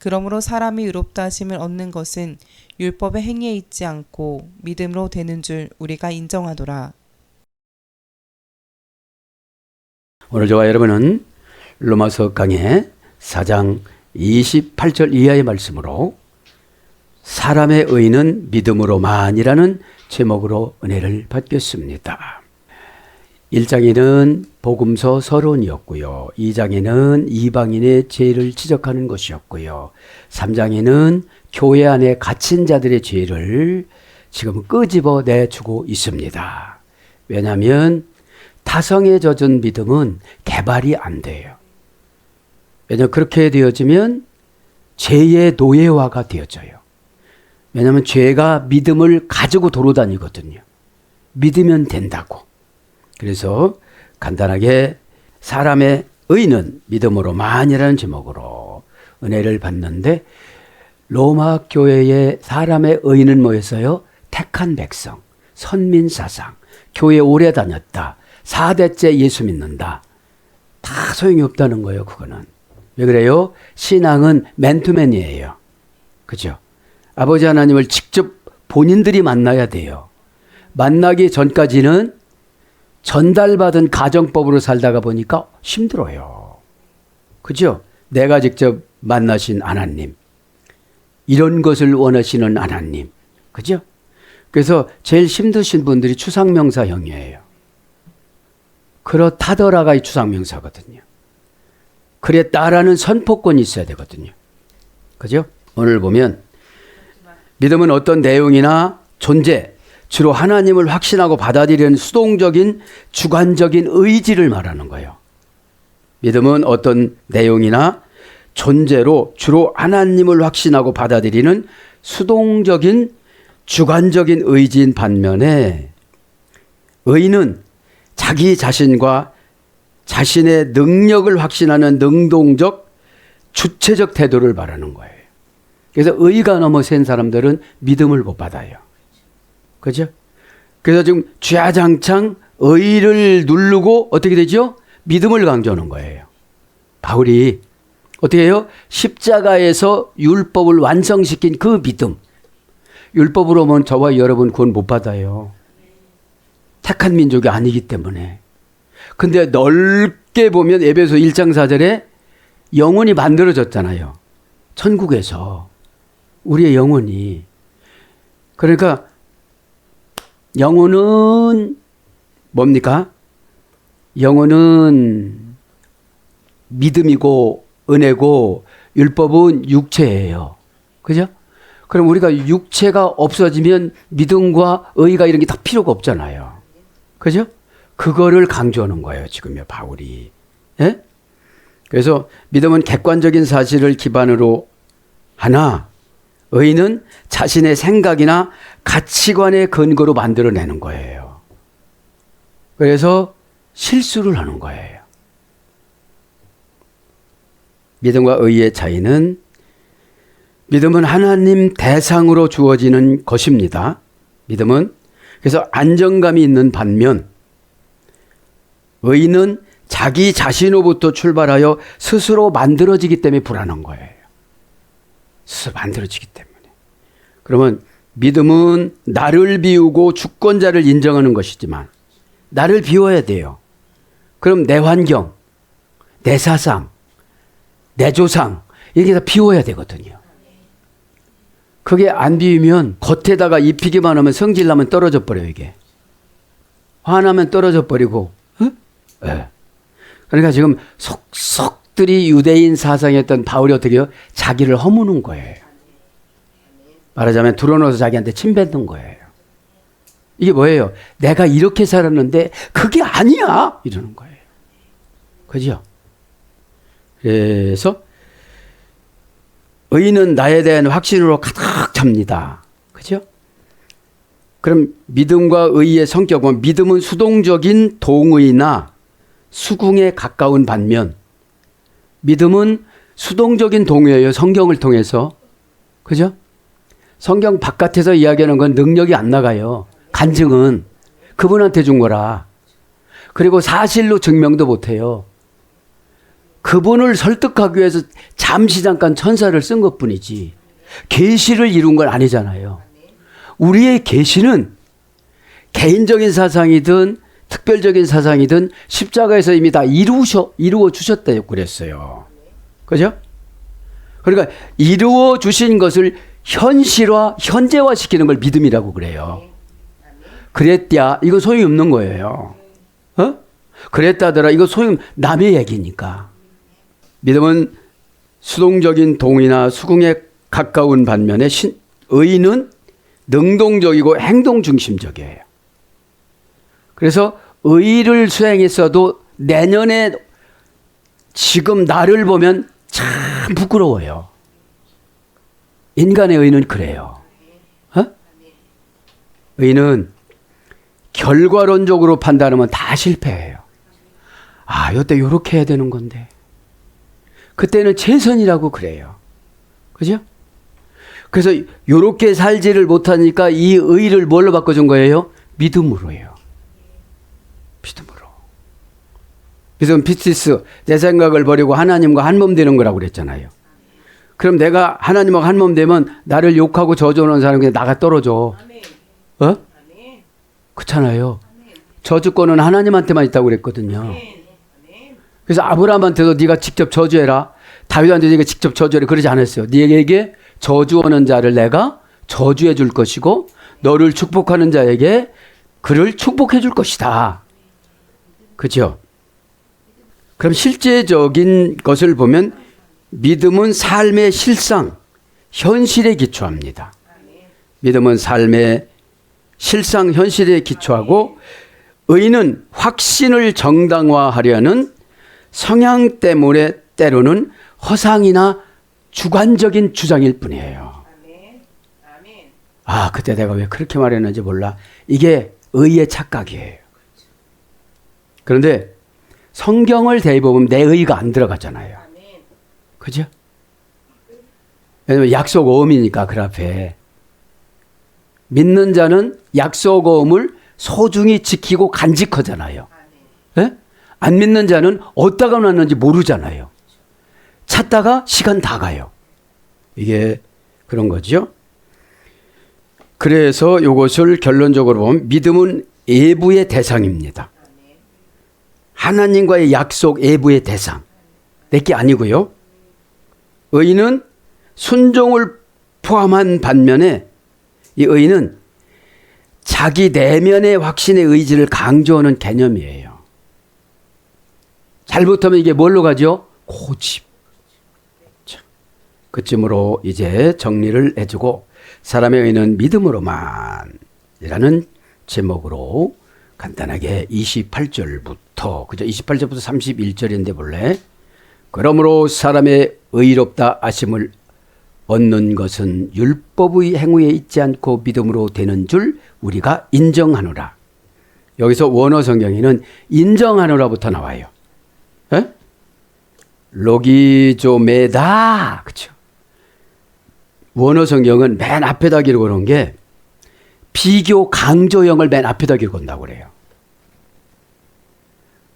그러므로 사람이 의롭다 하심을 얻는 것은 율법의 행위에 있지 않고 믿음으로 되는 줄 우리가 인정하노라. 오늘 저와 여러분은 로마서 강의 4장 28절 이하의 말씀으로 사람의 의는 믿음으로만이라는 제목으로 은혜를 받겠습니다. 1장에는 복음서 서론이었고요. 2장에는 이방인의 죄를 지적하는 것이었고요. 3장에는 교회 안에 갇힌 자들의 죄를 지금 끄집어 내주고 있습니다. 왜냐하면 타성에 젖은 믿음은 개발이 안 돼요. 왜냐하면 그렇게 되어지면 죄의 노예화가 되어져요. 왜냐하면 죄가 믿음을 가지고 돌아다니거든요. 믿으면 된다고. 그래서 간단하게 사람의 의는 믿음으로만이라는 제목으로 은혜를 받는데, 로마 교회의 사람의 의는 뭐였어요? 택한 백성, 선민사상, 교회 오래 다녔다, 4대째 예수 믿는다. 다 소용이 없다는 거예요. 그거는. 왜 그래요? 신앙은 맨투맨이에요. 그죠? 아버지 하나님을 직접 본인들이 만나야 돼요. 만나기 전까지는 전달받은 가정법으로 살다가 보니까 힘들어요. 그죠? 내가 직접 만나신 하나님, 이런 것을 원하시는 하나님, 그죠? 그래서 제일 힘드신 분들이 추상명사형이에요. 그렇다더라가 이 추상명사거든요. 그랬다라는 선포권이 있어야 되거든요. 그죠? 오늘 보면 믿음은 어떤 내용이나 존재, 주로 하나님을 확신하고 받아들이는 수동적인 주관적인 의지를 말하는 거예요. 믿음은 어떤 내용이나 존재로 주로 하나님을 확신하고 받아들이는 수동적인 주관적인 의지인 반면에, 의는 자기 자신과 자신의 능력을 확신하는 능동적 주체적 태도를 말하는 거예요. 그래서 의가 넘어선 사람들은 믿음을 못 받아요. 그죠? 그래서 지금 주야장창 의를 누르고 어떻게 되죠? 믿음을 강조하는 거예요. 바울이 어떻게 해요? 십자가에서 율법을 완성시킨 그 믿음. 율법으로는 저와 여러분 구원 못 받아요. 택한 민족이 아니기 때문에. 근데 넓게 보면 에베소 1장 4절에 영혼이 만들어졌잖아요. 천국에서. 우리의 영혼이. 그러니까 영혼은 뭡니까? 영혼은 믿음이고 은혜고 율법은 육체예요. 그죠? 그럼 우리가 육체가 없어지면 믿음과 의가 이런 게 다 필요가 없잖아요. 그죠? 그거를 강조하는 거예요. 지금요, 바울이. 예? 그래서 믿음은 객관적인 사실을 기반으로 하나, 의는 자신의 생각이나 가치관의 근거로 만들어내는 거예요. 그래서 실수를 하는 거예요. 믿음과 의의 차이는, 믿음은 하나님 대상으로 주어지는 것입니다. 믿음은 그래서 안정감이 있는 반면, 의는 자기 자신으로부터 출발하여 스스로 만들어지기 때문에 불안한 거예요. 스스로 만들어지기 때문에. 그러면 믿음은 나를 비우고 주권자를 인정하는 것이지만, 나를 비워야 돼요. 그럼 내 환경, 내 사상, 내 조상, 이게 다 비워야 되거든요. 그게 안 비우면 겉에다가 입히기만 하면 성질나면 떨어져 버려요. 이게 화나면 떨어져 버리고. 네. 그러니까 지금 속속들이 유대인 사상이었던 바울이 어떻게 해요? 자기를 허무는 거예요. 말하자면 드러넣어서 자기한테 침 뱉는 거예요. 이게 뭐예요? 내가 이렇게 살았는데 그게 아니야! 이러는 거예요. 그죠? 그래서 의는 나에 대한 확신으로 가득 찹니다. 그죠? 그럼 믿음과 의의 성격은, 믿음은 수동적인 동의나 수긍에 가까운 반면, 믿음은 수동적인 동의예요. 성경을 통해서. 그죠? 성경 바깥에서 이야기하는 건 능력이 안 나가요. 간증은 그분한테 준 거라. 그리고 사실로 증명도 못 해요. 그분을 설득하기 위해서 잠시 잠깐 천사를 쓴 것뿐이지 계시를 이룬 건 아니잖아요. 우리의 계시는 개인적인 사상이든 특별적인 사상이든 십자가에서 이미 다 이루어 주셨다고 그랬어요. 그죠? 그러니까 이루어 주신 것을 현재화 시키는 걸 믿음이라고 그래요. 그랬냐? 이거 소용이 없는 거예요. 어? 그랬다더라. 이거 남의 얘기니까. 믿음은 수동적인 동의나 수긍에 가까운 반면에 의는 능동적이고 행동 중심적이에요. 그래서 의를 수행했어도 내년에 지금 나를 보면 참 부끄러워요. 인간의 의는 그래요. 어? 의는 결과론적으로 판단하면 다 실패해요. 아, 이때 요렇게 해야 되는 건데. 그때는 최선이라고 그래요. 그죠? 그래서 요렇게 살지를 못하니까 이 의를 뭘로 바꿔준 거예요? 믿음으로요. 믿음으로. 믿음 피티스, 내 생각을 버리고 하나님과 한 몸 되는 거라고 그랬잖아요. 그럼 내가 하나님과 한 몸 되면 나를 욕하고 저주하는 사람이 그냥 나가 떨어져. 어? 그렇잖아요. 저주권은 하나님한테만 있다고 그랬거든요. 그래서 아브라함한테도 네가 직접 저주해라. 다윗한테 네가 직접 저주해라. 그러지 않았어요. 네게 저주하는 자를 내가 저주해 줄 것이고 너를 축복하는 자에게 그를 축복해 줄 것이다. 그죠? 그럼 실제적인 것을 보면 믿음은 삶의 실상, 현실에 기초합니다. 믿음은 삶의 실상, 현실에 기초하고 의는 확신을 정당화하려는 성향 때문에 때로는 허상이나 주관적인 주장일 뿐이에요. 아, 그때 내가 왜 그렇게 말했는지 몰라. 이게 의의 착각이에요. 그런데 성경을 대입해보면 내 의가 안 들어가잖아요. 그죠? 왜냐면 약속 어음이니까 그 앞에. 믿는 자는 약속 어음을 소중히 지키고 간직하잖아요. 네? 안 믿는 자는 어디다가 놨는지 모르잖아요. 찾다가 시간 다 가요. 이게 그런 거죠. 그래서 이것을 결론적으로 보면 믿음은 예부의 대상입니다. 하나님과의 약속 예부의 대상. 내게 아니고요. 의는 순종을 포함한 반면에 이 의는 자기 내면의 확신의 의지를 강조하는 개념이에요. 잘못하면 이게 뭘로 가죠? 고집. 그쯤으로 이제 정리를 해주고 사람의 의는 믿음으로만 이라는 제목으로 간단하게 28절부터 그죠? 28절부터 31절인데 본래 그러므로 사람의 의롭다 하심을 얻는 것은 율법의 행위에 있지 않고 믿음으로 되는 줄 우리가 인정하노라. 여기서 원어 성경에는 인정하노라부터 나와요. 에? 로기조메다. 그렇죠? 원어 성경은 맨 앞에다 기록해 놓은 게 비교 강조형을 맨 앞에다 기록해 온다고 그래요.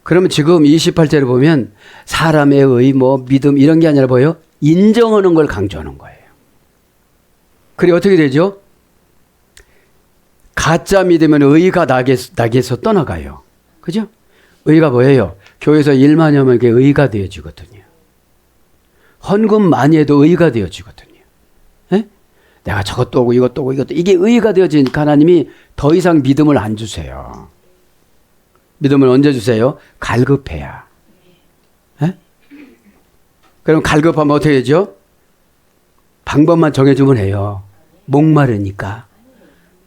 그러면 지금 28절을 보면 사람의 의, 믿음 이런 게 아니라 뭐예요? 인정하는 걸 강조하는 거예요. 그래 어떻게 되죠? 가짜 믿으면 의가 낙에서 떠나가요. 그죠? 의가 뭐예요? 교회에서 일만 하면 그게 의가 되어지거든요. 헌금 많이 해도 의가 되어지거든요. 에? 내가 저것도 오고 이것도 오고 이것도 이게 의가 되어지니까 하나님이 더 이상 믿음을 안 주세요. 믿음을 언제 주세요? 갈급해야. 에? 그럼 갈급하면 어떻게 되죠? 방법만 정해주면 해요. 목마르니까.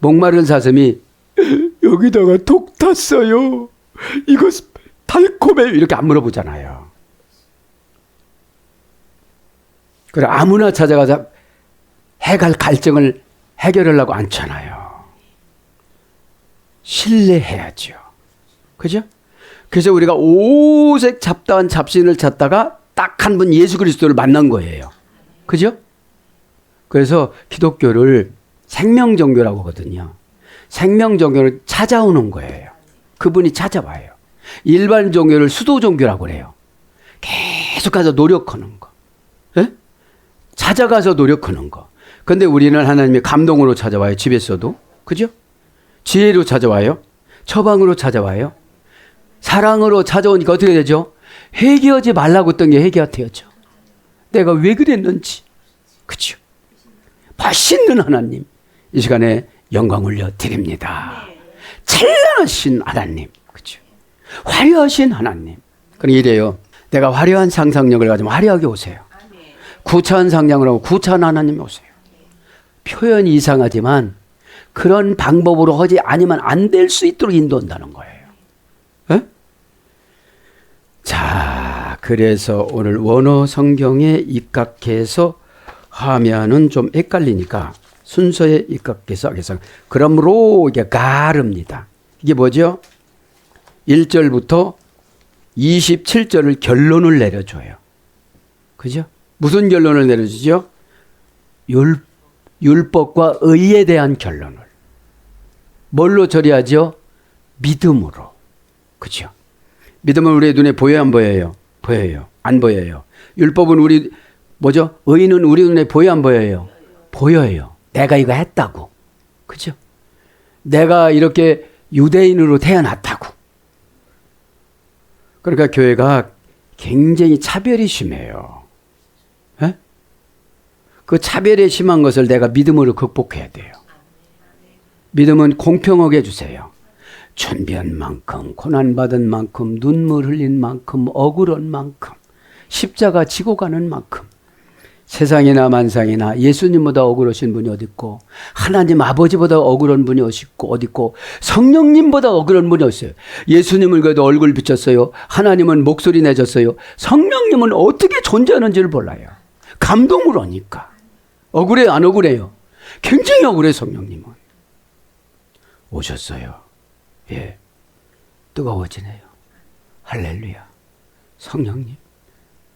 목마른 사슴이 여기다가 독 탔어요. 이거 달콤해요. 이렇게 안 물어보잖아요. 그래 아무나 찾아가서 해갈 갈증을 해결하려고 않잖아요. 신뢰해야죠. 그죠? 그래서 우리가 오색 잡다한 잡신을 찾다가 딱 한 분 예수 그리스도를 만난 거예요. 그죠? 그래서 기독교를 생명종교라고 하거든요. 생명종교를 찾아오는 거예요. 그분이 찾아와요. 일반 종교를 수도종교라고 그래요. 계속 가서 노력하는 거. 예? 찾아가서 노력하는 거. 근데 우리는 하나님의 감동으로 찾아와요. 집에서도. 그죠? 지혜로 찾아와요. 처방으로 찾아와요. 사랑으로 찾아오니까 어떻게 되죠? 회개하지 말라고 했던 게 회개가 되었죠. 내가 왜 그랬는지. 그죠? 맛있는 하나님. 이 시간에 영광 올려 드립니다. 찬란하신 하나님. 그죠? 화려하신 하나님. 그럼 이래요. 내가 화려한 상상력을 가지면 화려하게 오세요. 구차한 상상을 하고 구차한 하나님이 오세요. 표현이 이상하지만 그런 방법으로 하지 아니면 안 될 수 있도록 인도한다는 거예요. 에? 자, 그래서 오늘 원어 성경에 입각해서 하면은 좀 헷갈리니까 순서에 입각해서 하겠습니다. 그러므로 이게 가릅니다. 이게 뭐죠? 1절부터 27절을 결론을 내려줘요. 그죠? 무슨 결론을 내려주죠? 율법과 의에 대한 결론을. 뭘로 처리하죠? 믿음으로. 그죠? 믿음은 우리의 눈에 보여요, 안 보여요? 보여요. 안 보여요. 율법은 우리, 뭐죠? 의는 우리 눈에 보여요, 안 보여요? 보여요. 내가 이거 했다고. 그죠? 내가 이렇게 유대인으로 태어났다고. 그러니까 교회가 굉장히 차별이 심해요. 에? 그 차별이 심한 것을 내가 믿음으로 극복해야 돼요. 믿음은 공평하게 해주세요. 준비한 만큼, 고난받은 만큼, 눈물 흘린 만큼, 억울한 만큼, 십자가 지고 가는 만큼, 세상이나 만상이나 예수님보다 억울하신 분이 어디 있고, 하나님 아버지보다 억울한 분이 어디 있고, 성령님보다 억울한 분이 어디 있어요. 예수님을 그래도 얼굴 비쳤어요. 하나님은 목소리 내줬어요. 성령님은 어떻게 존재하는지를 몰라요. 감동을 하니까. 억울해요, 안 억울해요? 굉장히 억울해, 성령님은. 오셨어요. 예. 뜨거워지네요. 할렐루야. 성령님.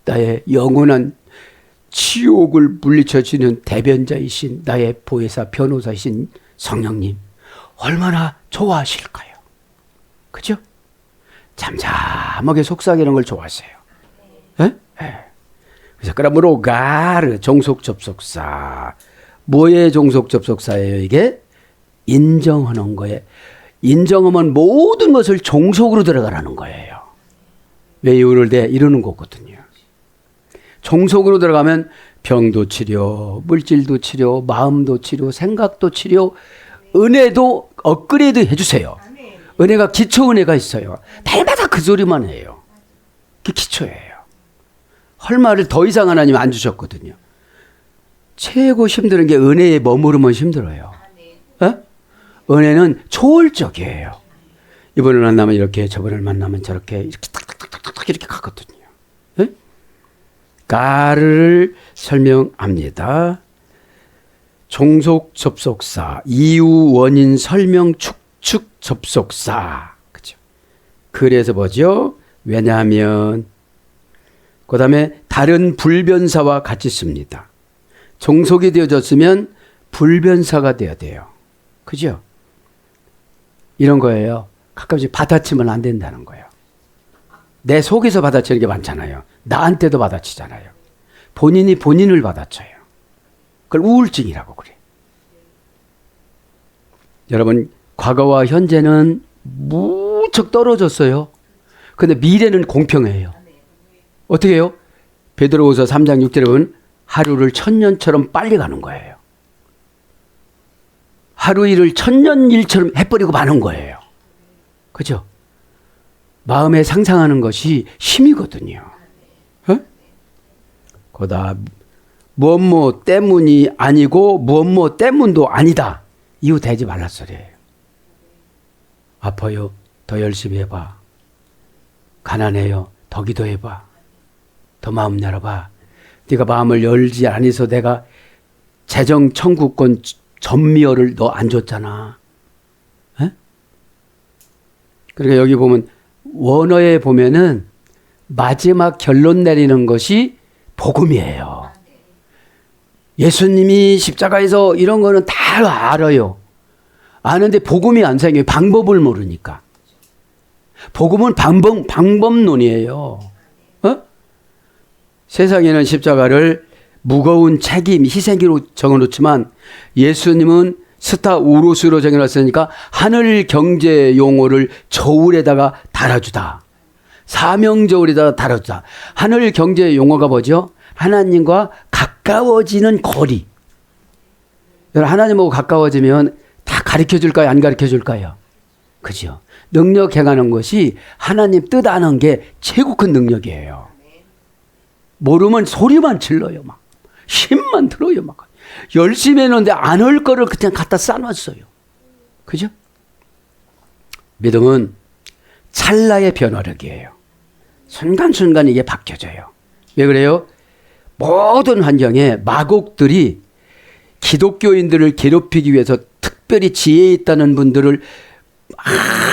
나의 영원한 지옥을 물리쳐주는 대변자이신 나의 보혜사 변호사이신 성령님. 얼마나 좋아하실까요? 그죠? 잠잠하게 속삭이는 걸 좋아하세요. 예? 예. 그래서 그러므로 가르 종속접속사. 뭐의 종속접속사예요 이게? 인정하는 거예요. 인정하면 모든 것을 종속으로 들어가라는 거예요. 왜 이유를 대 이러는 거거든요. 종속으로 들어가면 병도 치료, 물질도 치료, 마음도 치료, 생각도 치료, 은혜도 업그레이드 해주세요. 은혜가 기초 은혜가 있어요. 날마다 그 소리만 해요. 그게 기초예요. 할 말을 더 이상 하나님 안 주셨거든요. 최고 힘든 게 은혜에 머무르면 힘들어요. 에? 은혜는 초월적이에요. 이번을 만나면 이렇게, 저번을 만나면 저렇게, 이렇게 탁탁탁탁 이렇게 가거든요. 에? 가를 설명합니다. 종속 접속사, 이유 원인 설명 축축 접속사. 그죠? 그래서 뭐죠? 왜냐하면, 그 다음에 다른 불변사와 같이 씁니다. 종속이 되어졌으면 불변사가 되어야 돼요. 그죠? 이런 거예요. 가끔씩 받아치면 안 된다는 거예요. 내 속에서 받아치는 게 많잖아요. 나한테도 받아치잖아요. 본인이 본인을 받아쳐요. 그걸 우울증이라고 그래. 여러분, 과거와 현재는 무척 떨어졌어요. 근데 미래는 공평해요. 어떻게 해요? 베드로후서 3장 6절에 보면 하루를 천년처럼 빨리 가는 거예요. 하루 일을 천년 일처럼 해버리고 마는 거예요. 그죠? 마음에 상상하는 것이 힘이거든요. 어? 거다 무엇뭐 때문이 아니고 무엇뭐 때문도 아니다. 이유 대지 말라 소리예요. 아파요. 더 열심히 해봐. 가난해요. 더 기도해봐. 더 마음 열어봐. 네가 마음을 열지 않아서 내가 재정 청구권 전미어를 너 안 줬잖아. 에? 그러니까 여기 보면 원어에 보면은 마지막 결론 내리는 것이 복음이에요. 예수님이 십자가에서 이런 거는 다 알아요. 아는데 복음이 안 생겨요. 방법을 모르니까. 복음은 방법론이에요. 어? 세상에는 십자가를 무거운 책임, 희생으로 정해놓지만 예수님은 스타 우루스로 정해놨으니까 하늘 경제 용어를 저울에다가 달아주다. 사명 저울에다가 달아주다. 하늘 경제 용어가 뭐죠? 하나님과 가까워지는 거리. 하나님하고 가까워지면 다 가르쳐 줄까요? 안 가르쳐 줄까요? 그죠? 능력 행하는 것이 하나님 뜻 아는 게 최고 큰 능력이에요. 모르면 소리만 질러요. 막 힘만 들어요. 막 열심히 했는데 안 할 거를 그냥 갖다 쌓아놨어요. 그죠? 믿음은 찰나의 변화력이에요. 순간순간 이게 바뀌어져요. 왜 그래요? 모든 환경에 마곡들이 기독교인들을 괴롭히기 위해서 특별히 지혜 있다는 분들을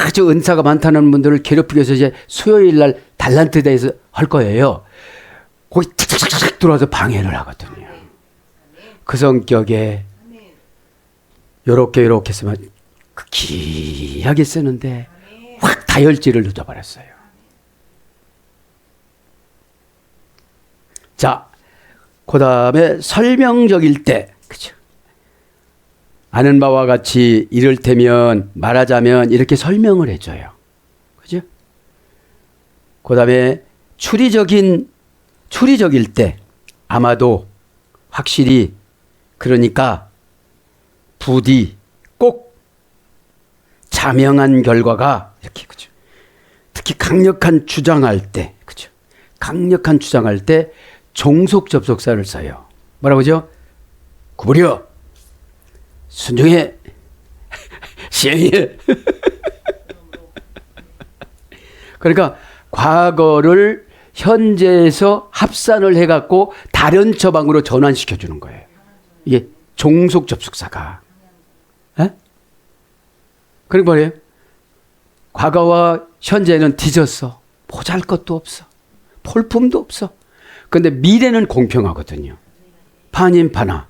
아주 은사가 많다는 분들을 괴롭히기 위해서 이제 수요일 날 달란트 대회에서 할 거예요. 거기 탁탁탁탁 들어와서 방해를 하거든요. 그 성격에 요렇게 쓰면 귀하게 쓰는데 확 다혈질을 늦어버렸어요. 자, 그 다음에 설명적일 때, 그죠? 아는 바와 같이 이를테면 말하자면 이렇게 설명을 해줘요. 그죠? 그 다음에 추리적일 때 아마도 확실히 그러니까 부디 꼭 자명한 결과가 이렇게 그죠? 특히 강력한 주장할 때 그죠? 강력한 주장할 때 종속 접속사를 써요. 뭐라고죠? 구부려 순종해 시행해. 그러니까 과거를 현재에서 합산을 해갖고 다른 처방으로 전환시켜 주는 거예요. 이게 종속 접속사가. 에? 그러니까 뭐예요? 과거와 현재는 뒤졌어. 보잘것도 없어. 볼품도 없어. 근데 미래는 공평하거든요. 판인판하.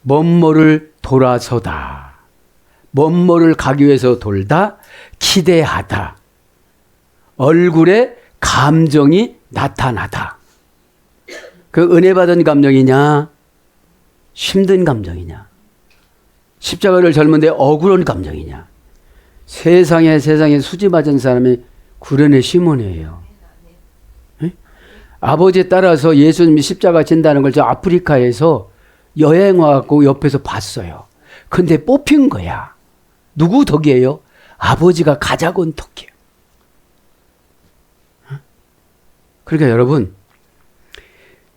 먼모를 돌아서다. 먼모를 가기 위해서 돌다. 기대하다. 얼굴에 감정이 나타나다. 그 은혜 받은 감정이냐? 힘든 감정이냐? 십자가를 젊은데 억울한 감정이냐? 세상에 수지 맞은 사람이 구련의 시몬이에요. 네? 아버지에 따라서 예수님이 십자가 진다는 걸 저 아프리카에서 여행 와갖고 옆에서 봤어요. 근데 뽑힌 거야. 누구 덕이에요? 아버지가 가자고 한 덕이에요. 그러니까 여러분,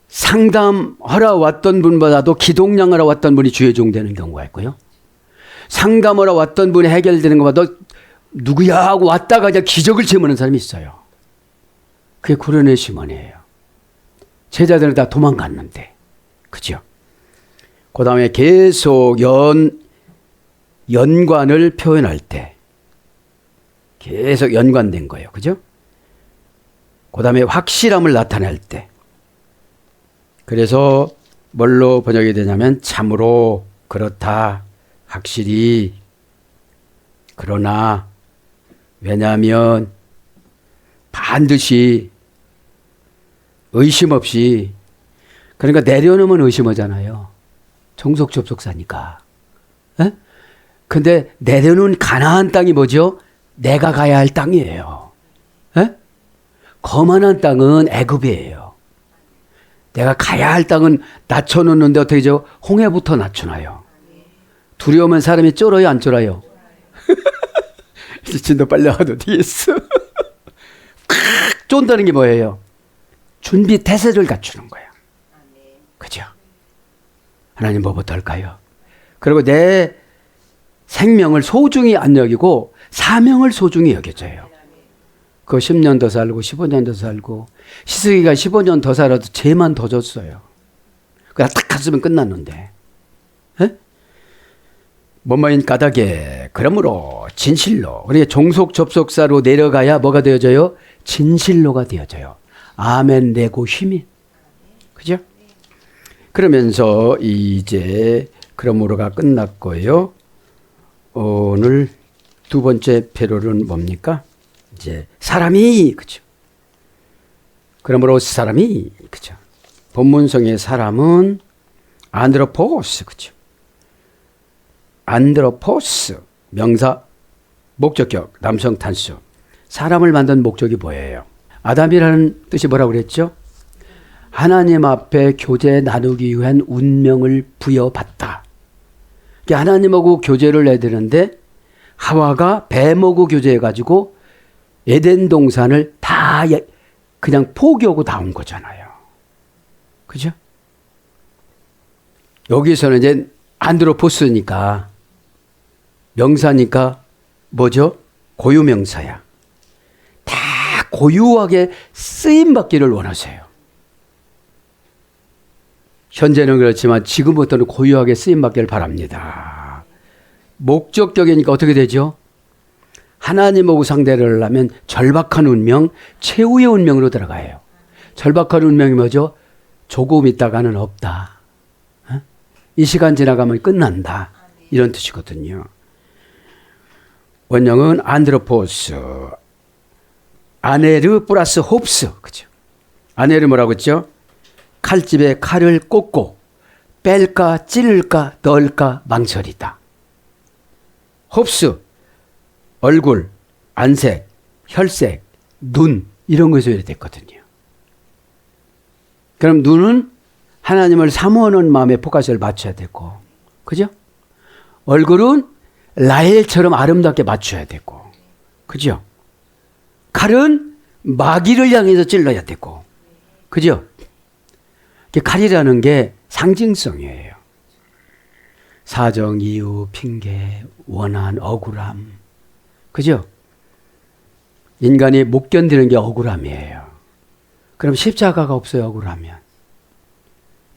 상담하러 왔던 분보다도 기독량하러 왔던 분이 주의 종 되는 경우가 있고요. 상담하러 왔던 분이 해결되는 것보다 누구야 하고 왔다가 그냥 기적을 체험하는 사람이 있어요. 그게 구련의 시몬이에요. 제자들은 다 도망갔는데. 그죠? 그 다음에 계속 연관을 표현할 때 계속 연관된 거예요. 그죠? 그 다음에 확실함을 나타낼 때. 그래서 뭘로 번역이 되냐면 참으로 그렇다. 확실히 그러나 왜냐하면 반드시 의심 없이 그러니까 내려놓으면 의심하잖아요. 종속 접속사니까. 에? 근데 내려놓은 가나안 땅이 뭐죠? 내가 가야 할 땅이에요. 에? 거만한 땅은 애굽이에요. 내가 가야 할 땅은 낮춰놓는데 어떻게 죠? 홍해부터 낮춰놔요. 두려우면 사람이 쫄아요, 안 쫄아요? 진도 빨리 가도 되겠어. 쫀다는 게 뭐예요? 준비 태세를 갖추는 거야. 그죠? 하나님 뭐부터 할까요? 그리고 내 생명을 소중히 안 여기고 사명을 소중히 여겨줘요. 그 10년 더 살고 15년 더 살고 시스기가 15년 더 살아도 죄만 더 줬어요. 그냥 딱 갔으면 끝났는데. 뭐뭐인 까닭에 그러므로 진실로 우리 종속 접속사로 내려가야 뭐가 되어져요? 진실로가 되어져요. 아멘 내고 힘이. 그죠? 그러면서 이제 그러므로가 끝났고요. 오늘 두 번째 패러는 뭡니까? 이제 사람이 그죠? 그러므로 사람이, 그죠? 본문성의 사람은 안드로포스, 그죠? 안드로포스, 명사, 목적격, 남성 단수. 사람을 만든 목적이 뭐예요? 아담이라는 뜻이 뭐라고 그랬죠? 하나님 앞에 교제 나누기 위한 운명을 부여받다. 하나님하고 교제를 해야 되는데 하와가 뱀하고 교제해가지고 에덴 동산을 다 그냥 포기하고 나온 거잖아요. 그죠? 여기서는 이제 안드로포스니까 명사니까 뭐죠? 고유명사야. 다 고유하게 쓰임받기를 원하세요. 현재는 그렇지만 지금부터는 고유하게 쓰임받기를 바랍니다. 목적격이니까 어떻게 되죠? 하나님하고 상대를 하면 절박한 운명, 최후의 운명으로 들어가요. 절박한 운명이 뭐죠? 조금 있다가는 없다. 이 시간 지나가면 끝난다. 이런 뜻이거든요. 원형은 안드로포스, 아네르 플러스 홉스. 그죠? 아네르 뭐라고 했죠? 칼집에 칼을 꽂고 뺄까 찌를까 넣을까 망설이다. 홉스, 얼굴, 안색, 혈색, 눈 이런 것에서 이래 됐거든요. 그럼 눈은 하나님을 사모하는 마음에 포커스를 맞춰야 되고, 그죠? 얼굴은 라헬처럼 아름답게 맞춰야 되고, 그죠? 칼은 마귀를 향해서 찔러야 되고, 그죠? 칼이라는 게 상징성이에요. 사정, 이유, 핑계, 원한, 억울함. 그죠? 인간이 못 견디는 게 억울함이에요. 그럼 십자가가 없어요, 억울하면.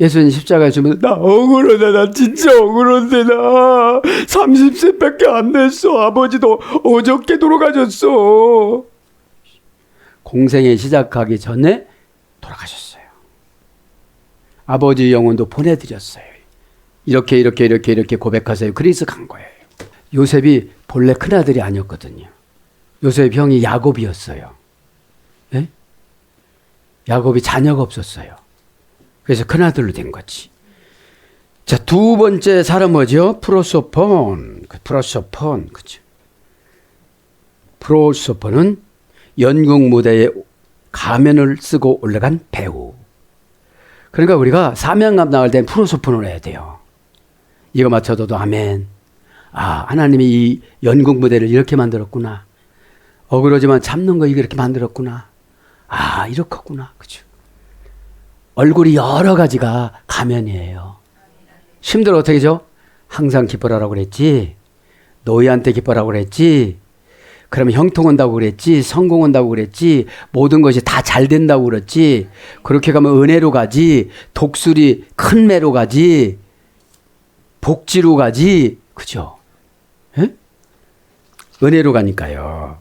예수님 십자가에 주면 나 억울하다, 나 진짜 억울한데 나 30세밖에 안 됐어. 아버지도 어저께 돌아가셨어. 공생에 시작하기 전에 돌아가셨어요. 아버지 영혼도 보내드렸어요. 이렇게 고백하세요. 그래서 간 거예요. 요셉이 본래 큰아들이 아니었거든요. 요셉 형이 야곱이었어요. 네? 야곱이 자녀가 없었어요. 그래서 큰아들로 된 거지. 자, 두 번째 사람 뭐죠? 프로소폰. 그죠? 프로소폰은 연극 무대에 가면을 쓰고 올라간 배우. 그러니까 우리가 사명감 나갈 땐 프로소폰을 해야 돼요. 이거 맞춰도 아멘. 아, 하나님이 이 연극 무대를 이렇게 만들었구나. 억울하지만 참는 거 이렇게 만들었구나. 아, 이렇겠구나. 그죠? 얼굴이 여러 가지가 가면이에요. 힘들어 어떻게 하죠? 항상 기뻐라라고 그랬지. 노예한테 기뻐라고 그랬지. 그러면 형통 온다고 그랬지. 성공 온다고 그랬지. 모든 것이 다 잘 된다고 그랬지. 그렇게 가면 은혜로 가지. 독수리 큰 매로 가지. 복지로 가지. 그죠? 에? 은혜로 가니까요.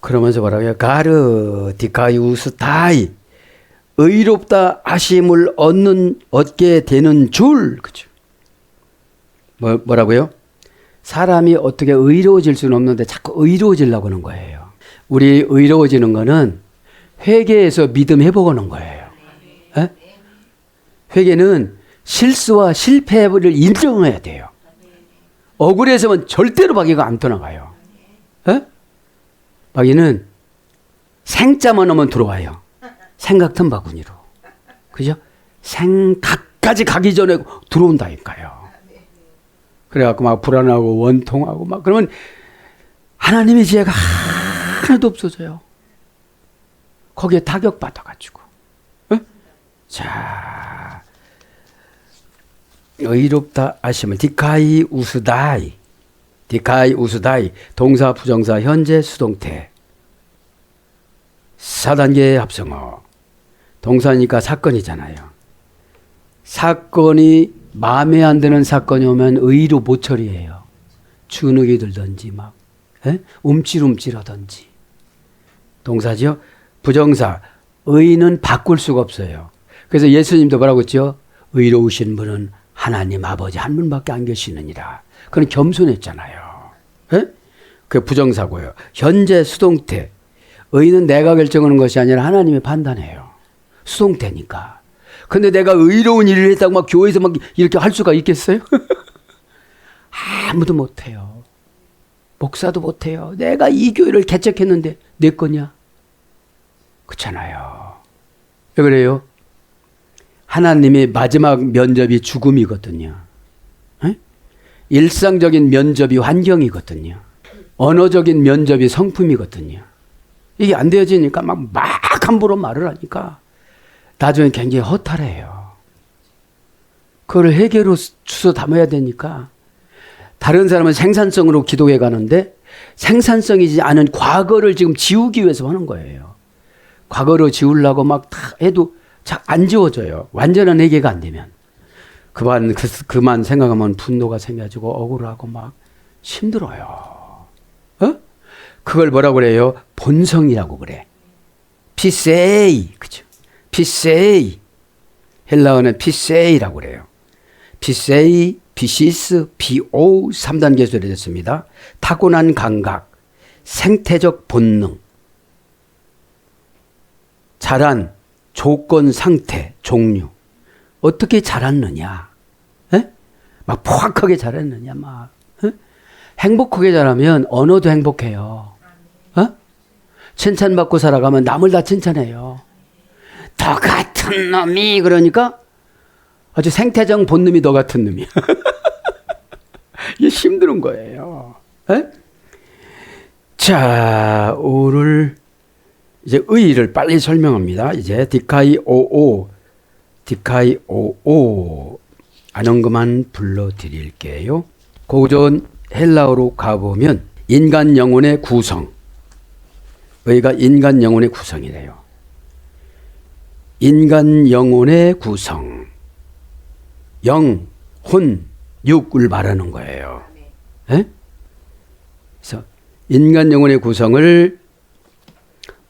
그러면서 뭐라고요? 가르 디카이우스타이. 의롭다 하심을 얻게 되는 줄. 그죠? 뭐라고요? 사람이 어떻게 의로워질 수는 없는데 자꾸 의로워지려고 하는 거예요. 우리 의로워지는 거는 회개에서 믿음 회복하는 거예요. 에? 회개는 실수와 실패를 인정해야 돼요. 억울해서는 절대로 마귀가 안 떠나가요. 에? 마귀는 생자만 오면 들어와요. 생각 바구니로. 그죠? 생각까지 가기 전에 들어온다니까요. 그래갖고 막 불안하고 원통하고 막 그러면 하나님의 지혜가 하나도 없어져요. 거기에 타격받아가지고. 에? 자, 의롭다 하시면 디카이 우스다이. 동사 부정사 현재 수동태 4단계의 합성어. 동사니까 사건이잖아요. 사건이 마음에 안 드는 사건이 오면 의로 못 처리해요. 주눅이 들든지 막 움찔움찔하든지. 동사죠. 부정사 의는 바꿀 수가 없어요. 그래서 예수님도 뭐라고 했죠? 의로우신 분은 하나님 아버지 한 분밖에 안 계시느니라. 그건 겸손했잖아요. 그게 부정사고요. 현재 수동태 의는 내가 결정하는 것이 아니라 하나님이 판단해요. 수동태니까. 근데 내가 의로운 일을 했다고 막 교회에서 막 이렇게 할 수가 있겠어요? 아무도 못해요. 목사도 못해요. 내가 이 교회를 개척했는데 내 거냐? 그렇잖아요. 왜 그래요? 하나님의 마지막 면접이 죽음이거든요. 에? 일상적인 면접이 환경이거든요. 언어적인 면접이 성품이거든요. 이게 안 되어지니까 막 함부로 말을 하니까 나중에 굉장히 허탈해요. 그걸 회개로 주워 담아야 되니까 다른 사람은 생산성으로 기도해 가는데 생산성이지 않은 과거를 지금 지우기 위해서 하는 거예요. 과거로 지우려고 막 다 해도 잘 안 지워져요. 완전한 회개가 안 되면. 그만 생각하면 분노가 생겨지고 억울하고 막 힘들어요. 어? 그걸 뭐라고 그래요? 본성이라고 그래. 피세이. 그죠? 피세이. 헬라어는 피세이라고 그래요. 피세이, 피시스, 피오 3단계에서 되었습니다. 타고난 감각, 생태적 본능, 자란, 조건, 상태, 종류. 어떻게 자랐느냐? 에? 막 포악하게 자랐느냐? 막 에? 행복하게 자라면 언어도 행복해요. 어? 칭찬받고 살아가면 남을 다 칭찬해요. 너 같은 놈이 그러니까 아주 생태적 본능이 너 같은 놈이야. 이게 힘든 거예요. 에? 자, 오늘 이제 의의를 빨리 설명합니다. 이제 디카이오오 아는 것만 불러드릴게요. 고전 헬라어로 가보면 인간 영혼의 구성. 의의가 인간 영혼의 구성이래요. 인간 영혼의 구성. 영, 혼, 육을 말하는 거예요. 에? 그래서 인간 영혼의 구성을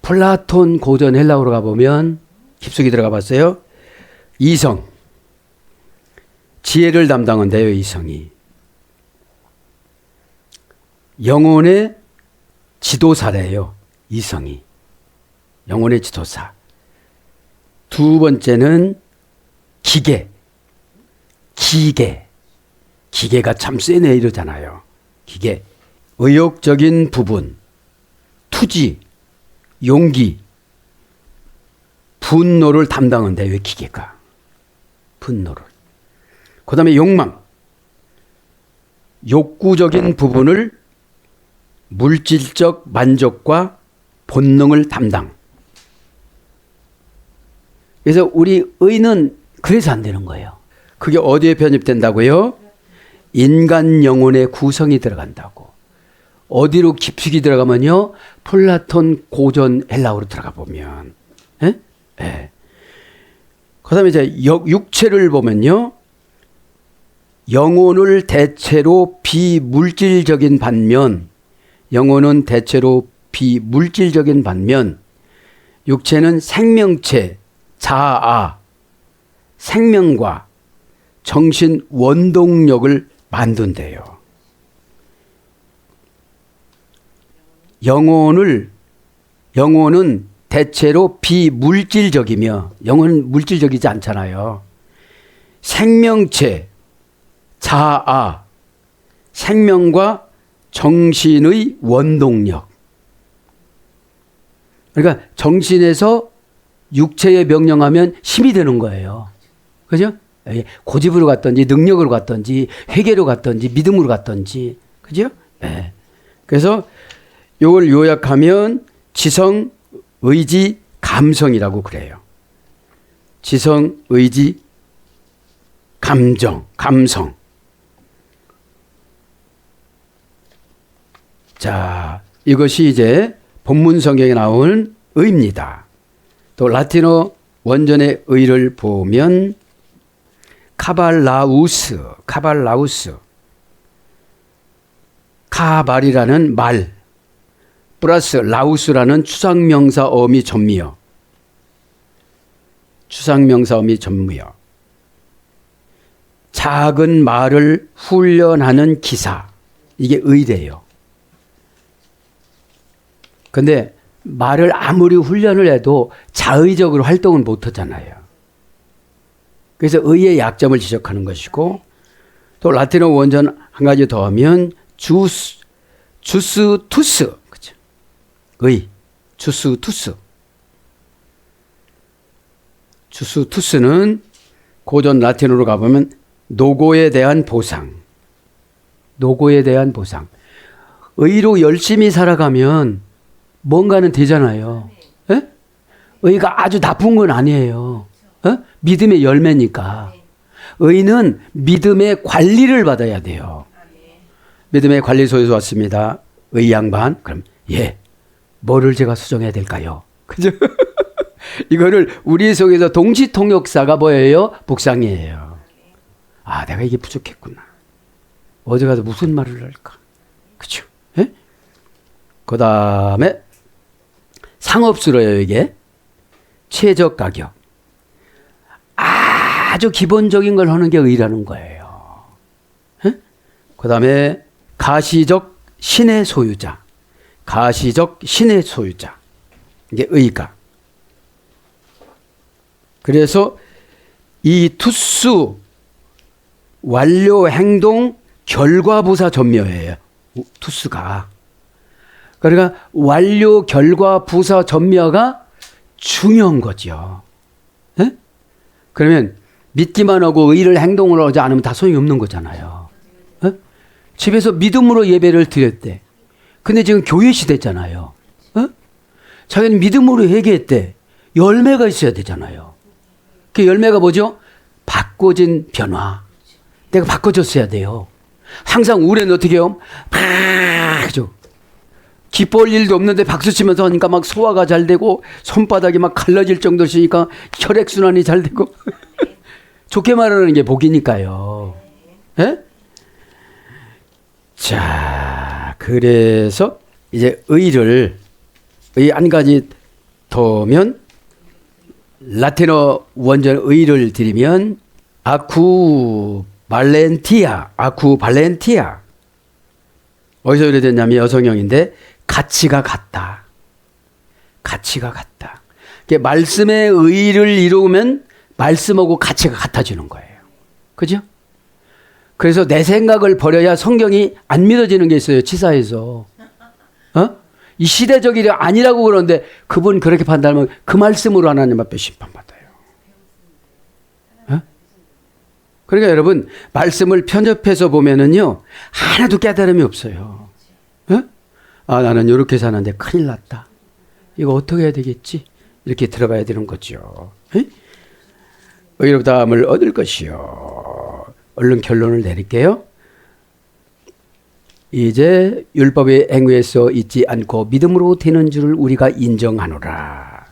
플라톤 고전 헬라어로 가보면 깊숙이 들어가 봤어요. 이성. 지혜를 담당한대요, 이성이. 영혼의 지도사래요, 이성이. 영혼의 지도사. 두 번째는 기계. 기계가 참 세네 이러잖아요. 기계. 의욕적인 부분, 투지, 용기, 분노를 담당한대요, 기계가. 분노를. 그 다음에 욕망. 욕구적인 부분을 물질적 만족과 본능을 담당. 그래서 우리 의는 그래서 안 되는 거예요. 그게 어디에 편입된다고요? 인간 영혼의 구성이 들어간다고. 어디로 깊숙이 들어가면요? 플라톤 고전 헬라어로 들어가 보면. 예? 예. 그 다음에 이제 육체를 보면요. 영혼을 대체로 비물질적인 반면, 영혼은 대체로 비물질적인 반면, 육체는 생명체, 자아, 생명과 정신 원동력을 만든대요. 영혼은 대체로 비물질적이며, 영혼은 물질적이지 않잖아요. 생명체, 자아, 생명과 정신의 원동력. 그러니까 정신에서 육체에 명령하면 힘이 되는 거예요. 그죠? 고집으로 갔든지 능력으로 갔든지 회개로 갔든지 믿음으로 갔든지. 그죠? 네. 그래서 이걸 요약하면 지성, 의지, 감성이라고 그래요. 지성, 의지, 감성. 자, 이것이 이제 본문 성경에 나온 의입니다. 또 라틴어 원전의 의를 보면 카발라우스, 카발이라는 말, 플러스 라우스라는 추상명사 어미 전미어. 작은 말을 훈련하는 기사. 이게 의래요. 근데 말을 아무리 훈련을 해도 자의적으로 활동은 못 하잖아요. 그래서 의의 약점을 지적하는 것이고, 또 라틴어 원전 한 가지 더 하면 주스 투스. 그죠? 의, 주스 투스. 주스 투스는 고전 라틴어로 가보면 노고에 대한 보상. 노고에 대한 보상. 의로 열심히 살아가면 뭔가는 되잖아요. 에? 의가 아주 나쁜 건 아니에요. 믿음의 열매니까. 의는 믿음의 관리를 받아야 돼요. 믿음의 관리소에서 왔습니다. 의 양반. 그럼 예, 뭐를 제가 수정해야 될까요? 그죠? 이거를 우리 속에서 동시통역사가 뭐예요? 묵상이에요. 아, 내가 이게 부족했구나. 어디 가서 무슨 말을 할까? 그죠? 예? 그 다음에 상업수로요, 이게. 최저 가격. 아주 기본적인 걸 하는 게 의라는 거예요. 예? 그 다음에 가시적 신의 소유자. 가시적 신의 소유자. 이게 의가. 그래서 이 투수 완료 행동 결과부사 전묘예요. 투수가. 그러니까 완료 결과 부사 전묘가 중요한 거죠. 에? 그러면 믿기만 하고 의를 행동으로 하지 않으면 다 소용이 없는 거잖아요. 에? 집에서 믿음으로 예배를 드렸대. 근데 지금 교회 시대잖아요. 에? 자기는 믿음으로 회개했대. 열매가 있어야 되잖아요. 그 열매가 뭐죠? 바꿔진 변화. 내가 바꿔줬어야 돼요. 항상 우울해는 어떻게 해요? 그죠? 기뻐할 일도 없는데 박수 치면서 하니까 막 소화가 잘 되고 손바닥이 막 갈라질 정도시니까 혈액순환이 잘 되고 좋게 말하는 게 복이니까요. 예? 자, 그래서 이제 의 한 가지 더면 라틴어 원전 의를 드리면 아쿠 발렌티아. 어디서 이랬냐면 여성형인데 가치가 같다. 가치가 같다. 말씀의 의를 이루면 말씀하고 가치가 같아지는 거예요. 그죠? 그래서 내 생각을 버려야 성경이 안 믿어지는 게 있어요. 치사해서. 이 시대적 일이 아니라고 그러는데 그분 그렇게 판단하면 그 말씀으로 하나님 앞에 심판받아요. 그러니까 여러분 말씀을 편협해서 보면은요 하나도 깨달음이 없어요. 아, 나는 이렇게 사는데 큰일 났다. 이거 어떻게 해야 되겠지? 이렇게 들어가야 되는 거죠. 의롭다함을 얻을 것이요. 얼른 결론을 내릴게요. 이제 율법의 행위에서 있지 않고 믿음으로 되는 줄을 우리가 인정하노라.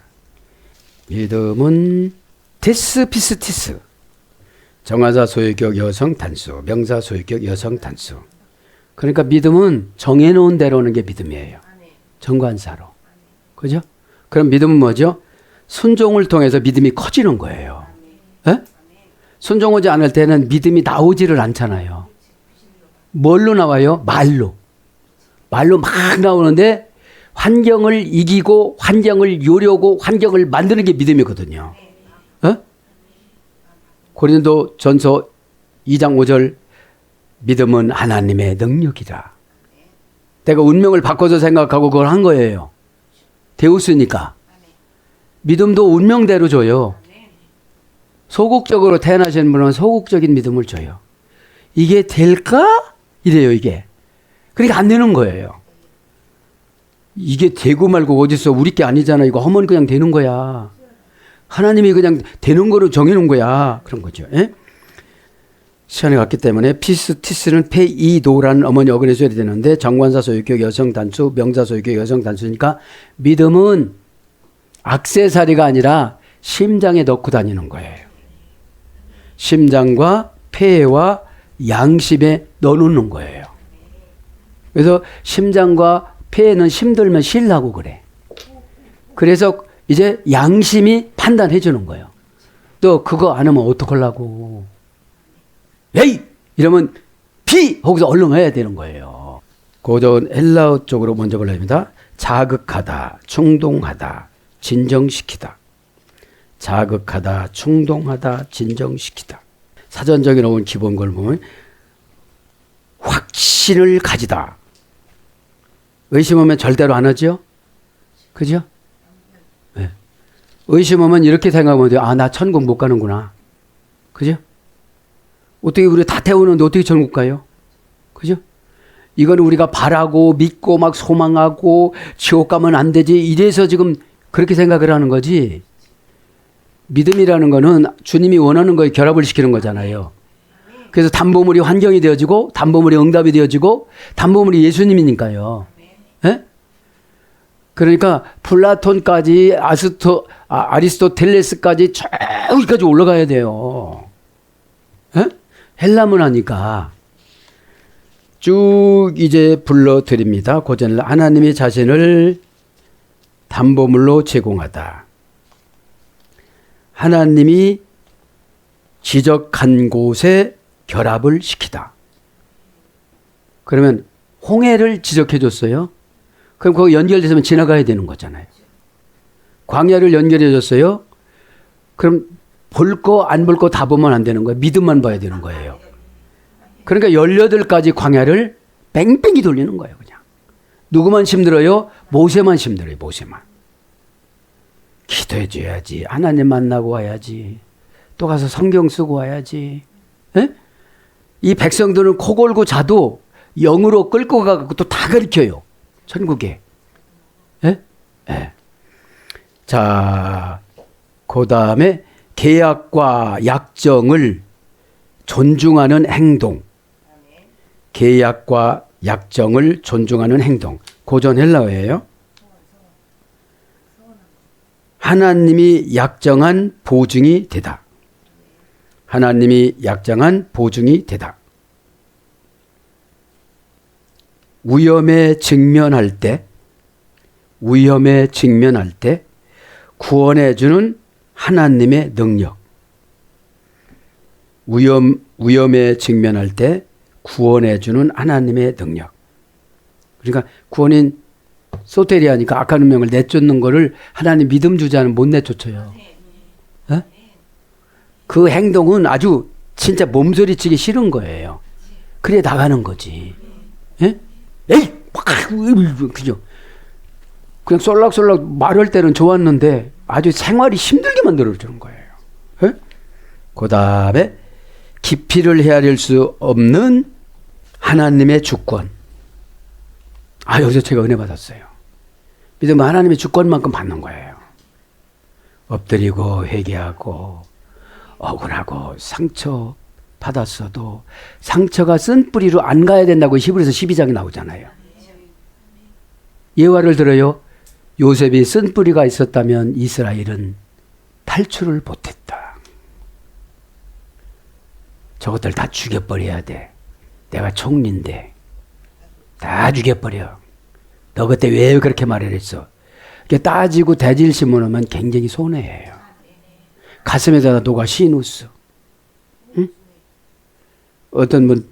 믿음은 테스 피스티스. 정하사 소유격 여성 단수, 명사 소유격 여성 단수. 그러니까 믿음은 정해놓은 대로 하는 게 믿음이에요. 정관사로. 그죠? 그럼 믿음은 뭐죠? 순종을 통해서 믿음이 커지는 거예요. 에? 순종하지 않을 때는 믿음이 나오지를 않잖아요. 뭘로 나와요? 말로. 말로 막 나오는데 환경을 이기고 환경을 요려고 환경을 만드는 게 믿음이거든요. 고린도 전서 2장 5절 믿음은 하나님의 능력이다. 내가 운명을 바꿔서 생각하고 그걸 한 거예요. 데우스니까. 믿음도 운명대로 줘요. 소극적으로 태어나신 분은 소극적인 믿음을 줘요. 이게 될까? 이래요, 이게. 그러니까 안 되는 거예요. 이게 되고 말고 어딨어. 우리 게 아니잖아. 이거 하면 그냥 되는 거야. 하나님이 그냥 되는 거로 정해놓은 거야. 그런 거죠. 예? 시간이 갔기 때문에 피스티스는 페이도라는 어머니 어근에 써야 되는데 정관사 소유격 여성 단수, 명사 소유격 여성 단수니까 믿음은 액세서리가 아니라 심장에 넣고 다니는 거예요. 심장과 폐와 양심에 넣어놓는 거예요. 그래서 심장과 폐에는 힘들면 쉬려고 그래. 그래서 이제 양심이 판단해 주는 거예요. 또 그거 안 하면 어떡하려고. 에이! 이러면 피! 거기서 얼른 해야 되는 거예요. 고전 헬라어 쪽으로 먼저 볼랍니다. 자극하다, 충동하다, 진정시키다. 자극하다, 충동하다, 진정시키다. 사전적인 어원 기본 걸 보면 확신을 가지다. 의심하면 절대로 안 하죠? 그죠? 네. 의심하면 이렇게 생각하면 돼요. 아, 나 천국 못 가는구나. 그죠? 어떻게 우리 다 태우는데 어떻게 천국 가요? 그죠? 이거는 우리가 바라고 믿고 막 소망하고 지옥 가면 안 되지. 이래서 지금 그렇게 생각을 하는 거지. 믿음이라는 거는 주님이 원하는 거에 결합을 시키는 거잖아요. 그래서 담보물이 환경이 되어지고 담보물이 응답이 되어지고 담보물이 예수님이니까요. 예? 그러니까 플라톤까지 아리스토텔레스까지 저기까지 올라가야 돼요. 예? 헬라 문화니까. 쭉 이제 불러드립니다. 고전을 하나님이 자신을 담보물로 제공하다. 하나님이 지적한 곳에 결합을 시키다. 그러면 홍해를 지적해 줬어요. 그럼 그거 연결돼서 지나가야 되는 거잖아요. 광야를 연결해 줬어요. 그럼 볼 거 안 볼 거 다 보면 안 되는 거예요. 믿음만 봐야 되는 거예요. 그러니까 18가지 광야를 뺑뺑이 돌리는 거예요. 그냥. 누구만 힘들어요? 모세만 힘들어요. 모세만. 기도해 줘야지. 하나님 만나고 와야지. 또 가서 성경 쓰고 와야지. 에? 이 백성들은 코 골고 자도 영으로 끌고 가고 또 다 가르쳐요. 천국에. 에? 에. 자, 그 다음에 계약과 약정을 존중하는 행동. 계약과 약정을 존중하는 행동. 고전 헬라어예요. 하나님이 약정한 보증이 되다. 하나님이 약정한 보증이 되다. 위험에 직면할 때 구원해주는 하나님의 능력. 위험에 직면할 때 구원해주는 하나님의 능력. 그러니까 구원인 소테리아니까 악한 운명을 내쫓는 거를 하나님 믿음 주자는 못 내쫓아요. 어? 그 행동은 아주 진짜 몸소리치기 싫은 거예요. 그래 나가는 거지. 예? 에이! 그죠? 그냥 쏠락쏠락 말할 때는 좋았는데 아주 생활이 힘들게 만들어주는 거예요. 예? 그 다음에 기피를 헤아릴 수 없는 하나님의 주권. 아, 여기서 제가 은혜 받았어요. 믿으면 하나님의 주권만큼 받는 거예요. 엎드리고 회개하고 억울하고 상처 받았어도 상처가 쓴 뿌리로 안 가야 된다고 히브리서 12장에 나오잖아요. 예화를 들어요. 요셉이 쓴 뿌리가 있었다면 이스라엘은 탈출을 못했다. 저것들 다 죽여버려야 돼. 내가 총리인데 다 죽여버려. 너 그때 왜 그렇게 말을 했어? 이렇게 따지고 대질 심으면 굉장히 손해예요. 가슴에다가 녹아 시누스. 응? 어떤 분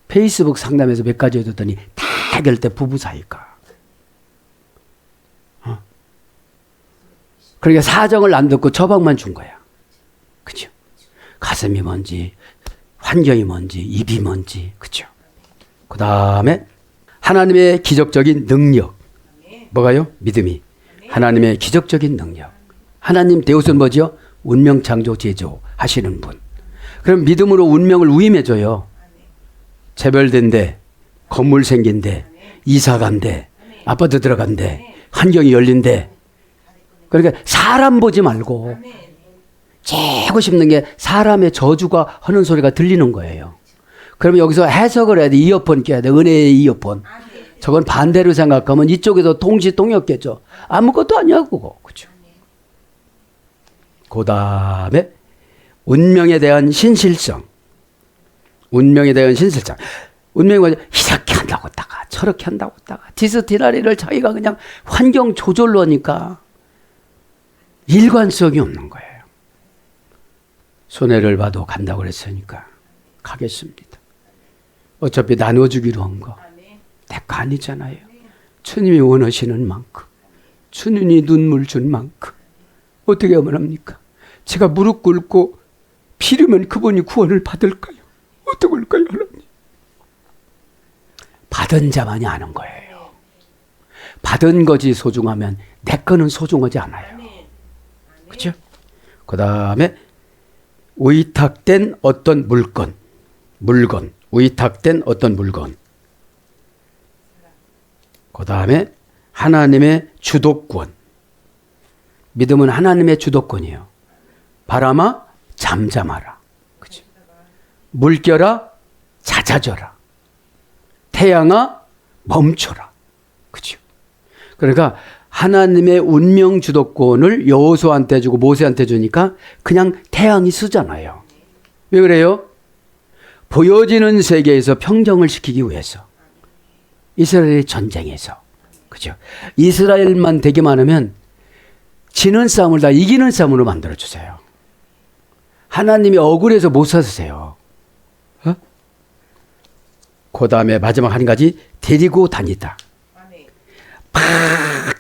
페이스북 상담에서 몇 가지 해줬더니 다 해결돼 부부 사이가. 그러니까 사정을 안 듣고 처방만 준 거야. 그죠? 가슴이 뭔지, 환경이 뭔지, 입이 뭔지, 그죠? 그 다음에 하나님의 기적적인 능력. 뭐가요? 믿음이. 하나님의 기적적인 능력. 하나님 대우선 뭐죠? 운명 창조 제조 하시는 분. 그럼 믿음으로 운명을 위임해줘요. 재별된대, 건물 생긴대, 이사 간대, 아파트 들어간대, 환경이 열린대. 그러니까 사람 보지 말고 재고 싶는 게 사람의 저주가 하는 소리가 들리는 거예요. 그러면 여기서 해석을 해야 돼. 이어폰 껴야 돼. 은혜의 이어폰. 저건 반대로 생각하면 이쪽에서 동시통역겠죠. 아무것도 아니야 그거. 그렇죠? 그 다음에 운명에 대한 신실성. 운명에 대한 신실성. 운명이 뭐죠? 이렇게 한다고 했다가 저렇게 한다고 했다가 디스티나리를 자기가 그냥 환경 조절로 하니까 일관성이 없는 거예요. 손해를 봐도 간다고 그랬으니까 가겠습니다. 어차피 나눠주기로 한 거. 내 거 아니잖아요. 주님이 원하시는 만큼, 주님이 눈물 준 만큼 어떻게 하면 합니까? 제가 무릎 꿇고 빌으면 그분이 구원을 받을까요? 어떻게 할까요, 하나님? 받은 자만이 아는 거예요. 받은 것이 소중하면 내 거는 소중하지 않아요. 그렇죠? 그 다음에 위탁된 어떤 물건, 위탁된 어떤 물건. 그 다음에 하나님의 주도권. 믿음은 하나님의 주도권이에요. 바람아 잠잠하라. 그죠? 물결아 잦아져라. 태양아 멈춰라. 그죠? 그러니까 하나님의 운명 주도권을 여호수아한테 주고 모세한테 주니까 그냥 태양이 쓰잖아요. 왜 그래요? 보여지는 세계에서 평정을 시키기 위해서. 이스라엘의 전쟁에서. 그죠? 이스라엘만 되기만 하면 지는 싸움을 다 이기는 싸움으로 만들어주세요. 하나님이 억울해서 못 사세요. 그 다음에 마지막 한 가지, 데리고 다니다. 막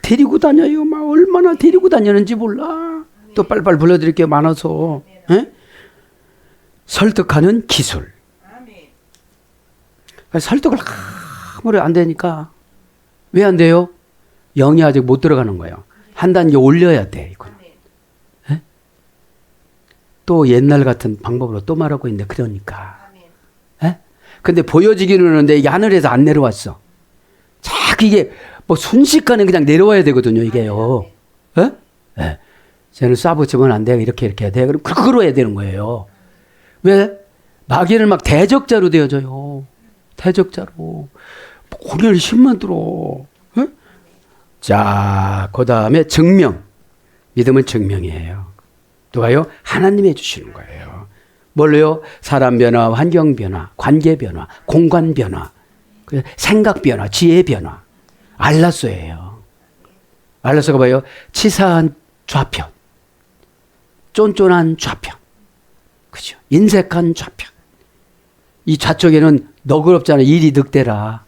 데리고 다녀요. 막 얼마나 데리고 다니는지 몰라. 또 빨리빨리 불러드릴게요. 많아서. 설득하는 기술. 설득을 아무리 안 되니까. 왜 안 돼요? 영이 아직 못 들어가는 거예요. 한 단계 올려야 돼. 이거는. 또 옛날 같은 방법으로 또 말하고 있는데 그러니까. 근데 보여지기는 하는데 이게 하늘에서 안 내려왔어. 자꾸 이게 뭐 순식간에 그냥 내려와야 되거든요. 이게요. 쟤는 쏴붙이면 안 돼. 이렇게 해야 돼. 그럼 그거로 해야 되는 거예요. 왜? 마귀를 막 대적자로 되어져요. 대적자로. 고리를 힘만 들어. 자, 그 다음에 증명. 믿음은 증명이에요. 누가요? 하나님이 해주시는 거예요. 뭘로요? 사람 변화, 환경 변화, 관계 변화, 공간 변화, 생각 변화, 지혜 변화. 알라소예요. 알라소가 뭐예요? 치사한 좌편, 쫀쫀한 좌편, 그죠? 인색한 좌편. 이 좌쪽에는 너그럽잖아요. 일이 늑대라.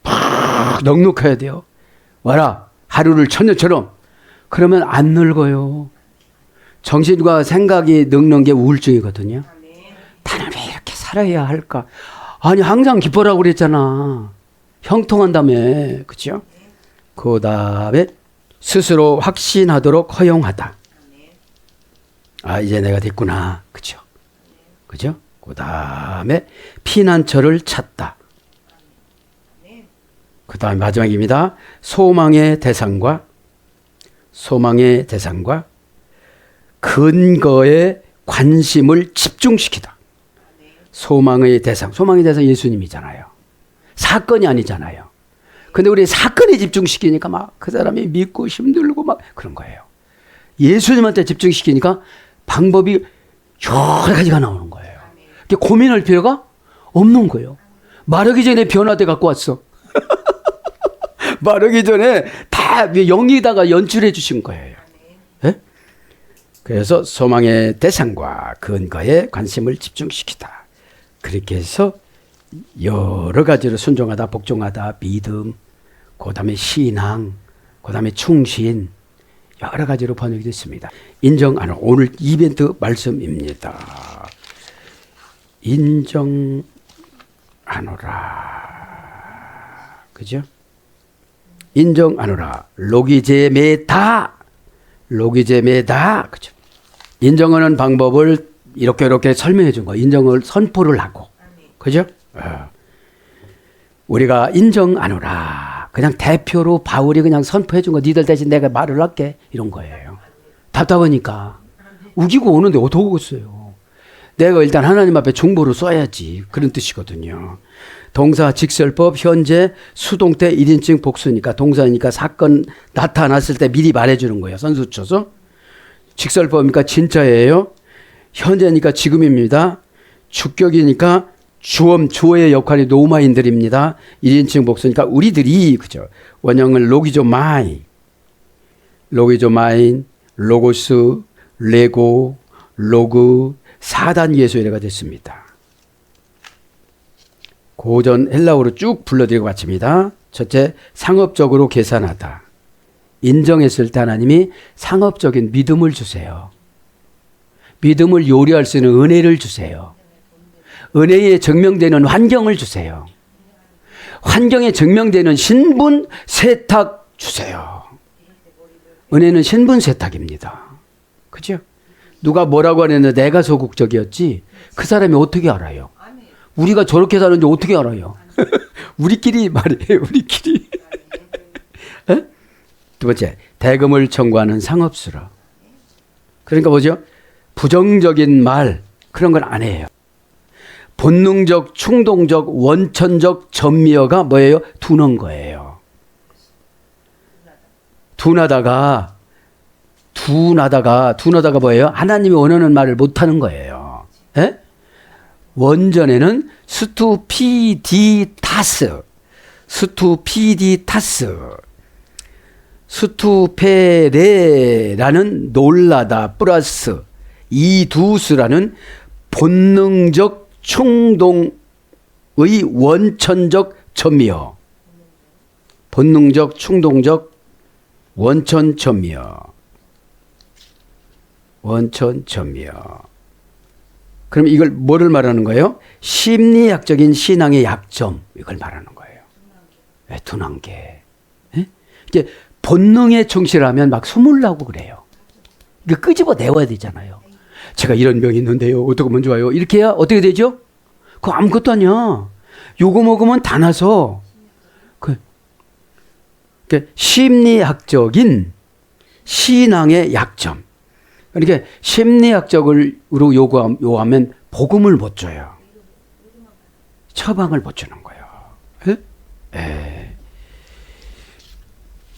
막 넉넉해야 돼요. 와라, 하루를 천년처럼. 그러면 안 늙어요. 정신과 생각이 늙는 게 우울증이거든요. 나는 왜 이렇게 살아야 할까? 아니, 항상 기뻐라고 그랬잖아. 형통한다며. 그죠? 그 다음에 스스로 확신하도록 허용하다. 아, 이제 내가 됐구나. 그죠? 그죠? 그 다음에 피난처를 찾다. 그 다음에 마지막입니다. 소망의 대상과 근거에 관심을 집중시키다. 소망의 대상 예수님이잖아요. 사건이 아니잖아요. 근데 우리 사건에 집중시키니까 막 그 사람이 믿고 힘들고 막 그런 거예요. 예수님한테 집중시키니까 방법이 여러 가지가 나오는 거예요. 고민할 필요가 없는 거예요. 말하기 전에 변화돼 갖고 왔어. 말하기 전에 다 영이다가 연출해 주신 거예요. 네? 그래서 소망의 대상과 근거에 관심을 집중시키다. 그렇게 해서 여러 가지로 순종하다, 복종하다, 믿음, 그 다음에 신앙, 그 다음에 충신, 여러 가지로 번역이 됐습니다. 인정하노라. 오늘 이벤트 말씀입니다. 인정하노라. 그죠? 인정하노라. 로기제메다. 그죠? 인정하는 방법을 이렇게 설명해 준 거예요. 인정을 선포를 하고. 그죠? 우리가 인정하노라. 그냥 대표로 바울이 그냥 선포해 준 거. 니들 대신 내가 말을 할게. 이런 거예요. 답답하니까. 우기고 오는데 어떻게 오겠어요. 내가 일단 하나님 앞에 중보를 써야지. 그런 뜻이거든요. 동사 직설법 현재 수동태 1인칭 복수니까 동사니까 사건 나타났을 때 미리 말해주는 거예요. 선수 쳐서. 직설법이니까 진짜예요. 현재니까 지금입니다. 주격이니까 주어의 역할이 노마인들입니다. 1인칭 복수니까 우리들이, 그죠? 원형은 로기조마인, 로고스, 레고, 로그, 4단계의 소리가 됐습니다. 고전 헬라어로 쭉 불러드리고 마칩니다. 첫째, 상업적으로 계산하다. 인정했을 때 하나님이 상업적인 믿음을 주세요. 믿음을 요리할 수 있는 은혜를 주세요. 은혜에 증명되는 환경을 주세요. 환경에 증명되는 신분 세탁 주세요. 은혜는 신분 세탁입니다. 그죠? 누가 뭐라고 하는데 내가 소극적이었지 그 사람이 어떻게 알아요? 우리가 저렇게 사는지 어떻게 알아요? 우리끼리 말이에요. 우리끼리. 두 번째, 대금을 청구하는 상업수로. 그러니까 뭐죠? 부정적인 말 그런 건 안 해요. 본능적, 충동적, 원천적 전미어가 뭐예요? 둔한 거예요. 둔하다가 뭐예요? 하나님이 원하는 말을 못하는 거예요. 에? 원전에는 스투페레라는 놀라다 플러스 이두스라는 본능적 충동의 원천적 전미어. 본능적 충동적 원천 전미어. 그럼 이걸 뭐를 말하는 거예요? 심리학적인 신앙의 약점 이걸 말하는 거예요. 둔한계. 이게 본능에 충실하면 막 소문 나고 그래요. 이거 끄집어 내와야 되잖아요. 제가 이런 병이 있는데요. 어떻게 하면 좋아요? 이렇게 해야 어떻게 되죠? 그거 아무것도 아니야. 요거 먹으면 다 나서. 심리학적인 신앙의 약점. 그러니까 심리학적으로 요구하면 복음을 못 줘요. 처방을 못 주는 거예요.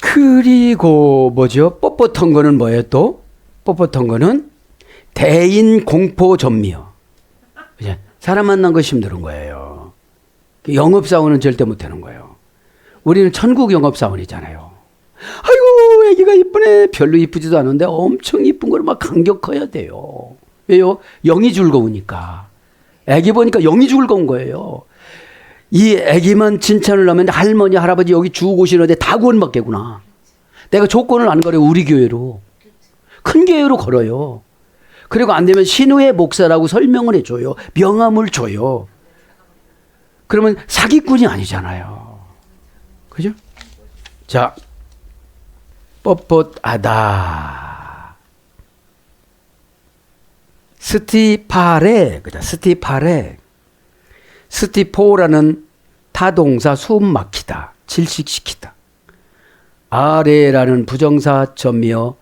그리고 뭐죠? 뻣뻣한 거는 뭐예요 또? 뻣뻣한 거는 대인 공포 전미어. 사람 만난 거 힘든 거예요. 영업사원은 절대 못하는 거예요. 우리는 천국 영업사원이잖아요. 아이고 애기가 이쁘네. 별로 이쁘지도 않은데 엄청 이쁜 걸 막 감격해야 돼요. 왜요? 영이 즐거우니까. 애기 보니까 영이 즐거운 거예요. 이 애기만 칭찬을 하면 할머니 할아버지 여기 주고 오시는데 다 구원받겠구나. 내가 조건을 안 걸어요. 우리 교회로. 큰 교회로 걸어요. 그리고 안 되면 신우의 목사라고 설명을 해줘요. 명함을 줘요. 그러면 사기꾼이 아니잖아요. 그죠? 자, 뻣뻣하다. 스티포라는 타동사 숨 막히다, 질식시키다. 아래라는 부정사 전미어,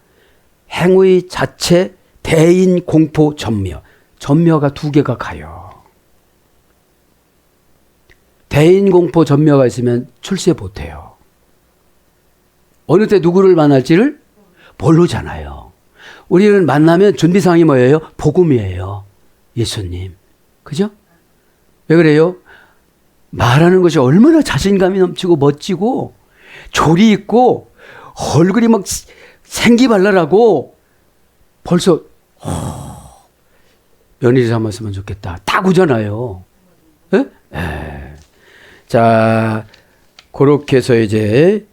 행의 자체 대인 공포 전미어. 전미어가 두 개가 가요. 대인 공포 전미어가 있으면 출세 못해요. 어느 때 누구를 만날지를 모르잖아요. 우리는 만나면 준비사항이 뭐예요? 복음이에요. 예수님. 그죠? 왜 그래요? 말하는 것이 얼마나 자신감이 넘치고 멋지고 조리 있고 얼굴이 막 생기발랄하고 벌써 며느리 삼았으면 좋겠다. 딱 오잖아요. 예? 자, 그렇게 해서 이제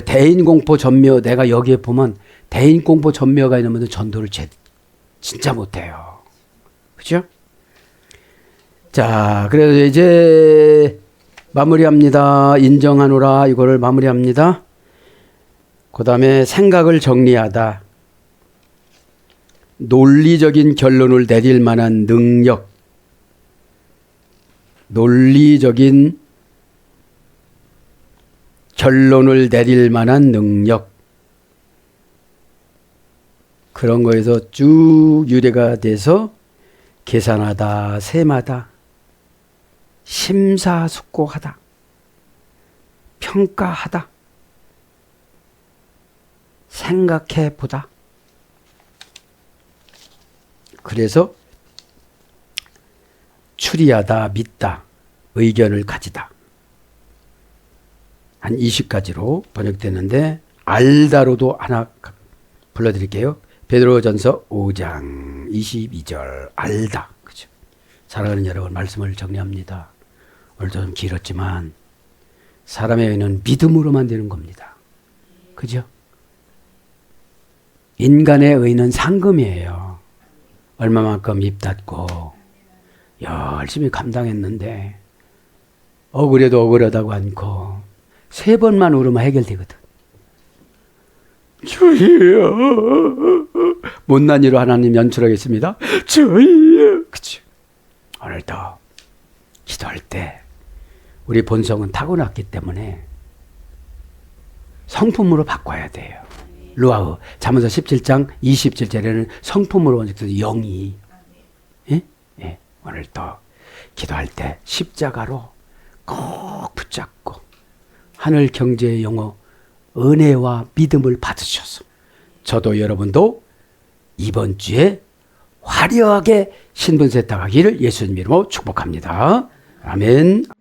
대인공포 전미어, 내가 여기에 보면 대인공포 전미어가 있는 분들 전도를 진짜 못해요. 그죠? 자, 그래서 이제 마무리합니다. 인정하노라 이거를 마무리합니다. 그 다음에 생각을 정리하다. 논리적인 결론을 내릴 만한 능력. 논리적인 결론을 내릴 만한 능력. 그런 거에서 쭉 유래가 돼서 계산하다, 셈하다, 심사숙고하다, 평가하다, 생각해보다. 그래서 추리하다, 믿다, 의견을 가지다. 한 20가지로 번역되는데 알다로도 하나 불러드릴게요. 베드로전서 5장 22절 알다. 그죠? 사랑하는 여러분, 말씀을 정리합니다. 오늘도 좀 길었지만 사람의 의는 믿음으로만 되는 겁니다. 그죠? 인간의 의는 상금이에요. 얼마만큼 입 닫고 열심히 감당했는데 억울해도 억울하다고 않고 3번만 울으면 해결되거든. 주여, 못난 이로 하나님 연출하겠습니다. 주여. 그치? 오늘도 기도할 때 우리 본성은 타고났기 때문에 성품으로 바꿔야 돼요. 루아흐 잠언서 17장 27절에는 성품으로 영이 예? 예. 오늘도 기도할 때 십자가로 꼭 붙잡고 하늘 경제의 영어 은혜와 믿음을 받으셔서 저도 여러분도 이번 주에 화려하게 신분 세탁하기를 예수님 이름으로 축복합니다. 아멘.